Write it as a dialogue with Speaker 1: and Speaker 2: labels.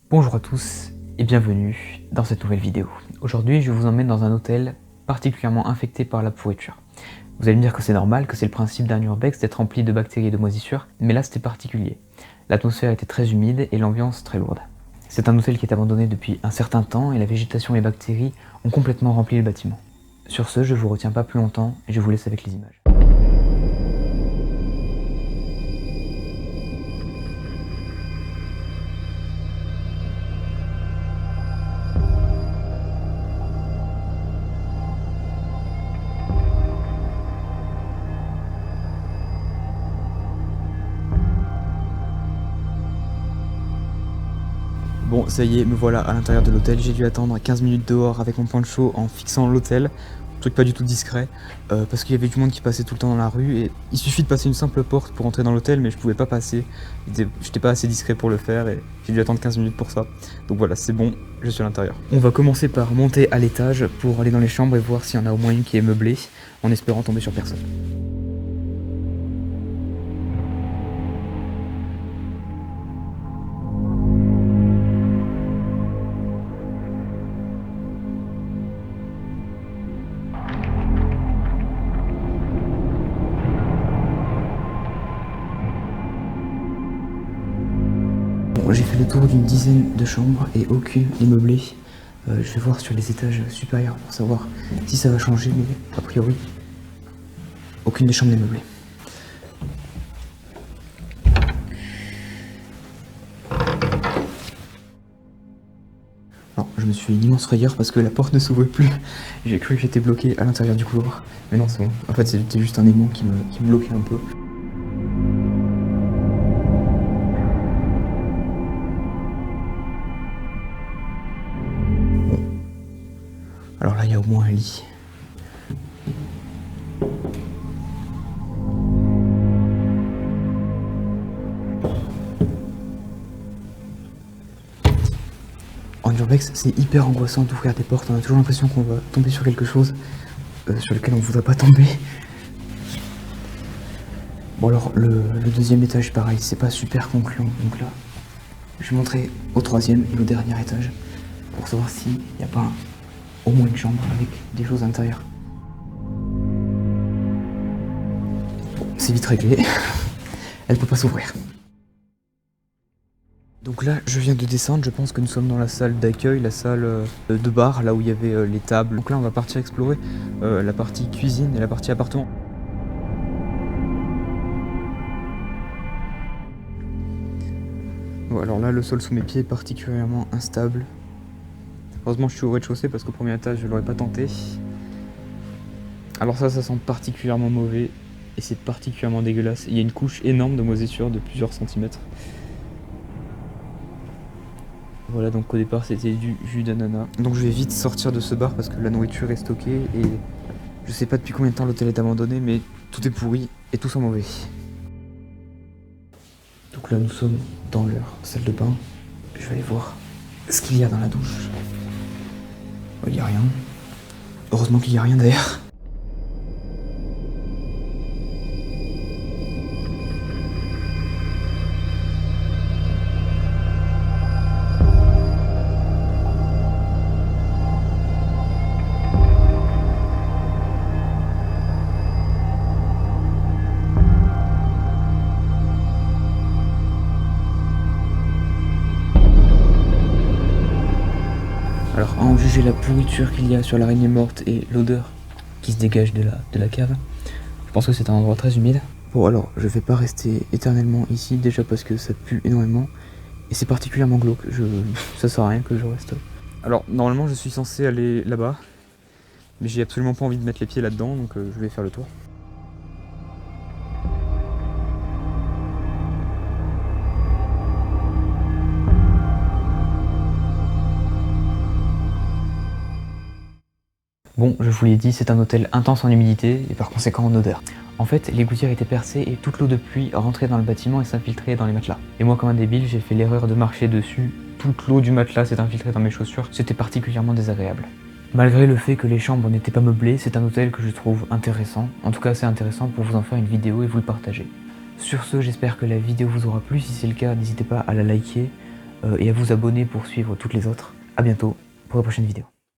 Speaker 1: Bonjour à tous et bienvenue dans cette nouvelle vidéo. Aujourd'hui, je vous emmène dans un hôtel particulièrement infecté par la pourriture. Vous allez me dire que c'est normal, que c'est le principe d'un urbex d'être rempli de bactéries et de moisissures, mais là c'était particulier. L'atmosphère était très humide et l'ambiance très lourde. C'est un hôtel qui est abandonné depuis un certain temps et la végétation et les bactéries ont complètement rempli le bâtiment. Sur ce, je vous retiens pas plus longtemps et je vous laisse avec les images. Bon, ça y est, me voilà à l'intérieur de l'hôtel. J'ai dû attendre 15 minutes dehors avec mon poncho en fixant l'hôtel. Truc pas du tout discret, parce qu'il y avait du monde qui passait tout le temps dans la rue. Et il suffit de passer une simple porte pour entrer dans l'hôtel, mais je pouvais pas passer. J'étais pas assez discret pour le faire et j'ai dû attendre 15 minutes pour ça. Donc voilà, c'est bon, je suis à l'intérieur. On va commencer par monter à l'étage pour aller dans les chambres et voir s'il y en a au moins une qui est meublée, en espérant tomber sur personne. J'ai fait le tour d'une dizaine de chambres et aucune n'est meublée. Je vais voir sur les étages supérieurs pour savoir si ça va changer, mais a priori, aucune des chambres n'est meublée. Alors, je me suis fait une immense frayeur parce que la porte ne s'ouvrait plus. J'ai cru que j'étais bloqué à l'intérieur du couloir. Mais non, c'est bon. En fait, c'était juste un aimant qui me bloquait un peu. Alors là, il y a au moins un lit. En urbex, c'est hyper angoissant d'ouvrir des portes. On a toujours l'impression qu'on va tomber sur quelque chose sur lequel on ne voudrait pas tomber. Bon alors, le deuxième étage, pareil, c'est pas super concluant. Donc là, je vais montrer au troisième et au dernier étage pour savoir s'il n'y a pas au moins une chambre avec des choses à l'intérieur. Bon, c'est vite réglé. Elle peut pas s'ouvrir. Donc là, je viens de descendre, je pense que nous sommes dans la salle d'accueil, la salle de bar, là où il y avait les tables. Donc là, on va partir explorer la partie cuisine et la partie appartement. Bon, alors là, le sol sous mes pieds est particulièrement instable. Heureusement, je suis au rez-de-chaussée parce qu'au premier étage, je l'aurais pas tenté. Alors ça sent particulièrement mauvais et c'est particulièrement dégueulasse. Il y a une couche énorme de moisissures de plusieurs centimètres. Voilà, donc au départ c'était du jus d'ananas. Donc je vais vite sortir de ce bar parce que la nourriture est stockée et je sais pas depuis combien de temps l'hôtel est abandonné, mais tout est pourri et tout sent mauvais. Donc là nous sommes dans leur salle de bain. Je vais aller voir ce qu'il y a dans la douche. Il n'y a rien. Heureusement qu'il n'y a rien d'ailleurs. Alors, à en juger la pourriture qu'il y a sur l'araignée morte et l'odeur qui se dégage de la cave, je pense que c'est un endroit très humide. Bon, alors, je vais pas rester éternellement ici, déjà parce que ça pue énormément et c'est particulièrement glauque. Ça sert à rien que je reste. Alors, normalement, je suis censé aller là-bas, mais j'ai absolument pas envie de mettre les pieds là-dedans, donc je vais faire le tour. Bon, je vous l'ai dit, c'est un hôtel intense en humidité et par conséquent en odeur. En fait, les gouttières étaient percées et toute l'eau de pluie rentrait dans le bâtiment et s'infiltrait dans les matelas. Et moi, comme un débile, j'ai fait l'erreur de marcher dessus. Toute l'eau du matelas s'est infiltrée dans mes chaussures. C'était particulièrement désagréable. Malgré le fait que les chambres n'étaient pas meublées, c'est un hôtel que je trouve intéressant. En tout cas, assez intéressant pour vous en faire une vidéo et vous le partager. Sur ce, j'espère que la vidéo vous aura plu. Si c'est le cas, n'hésitez pas à la liker, et à vous abonner pour suivre toutes les autres. A bientôt pour la prochaine vidéo.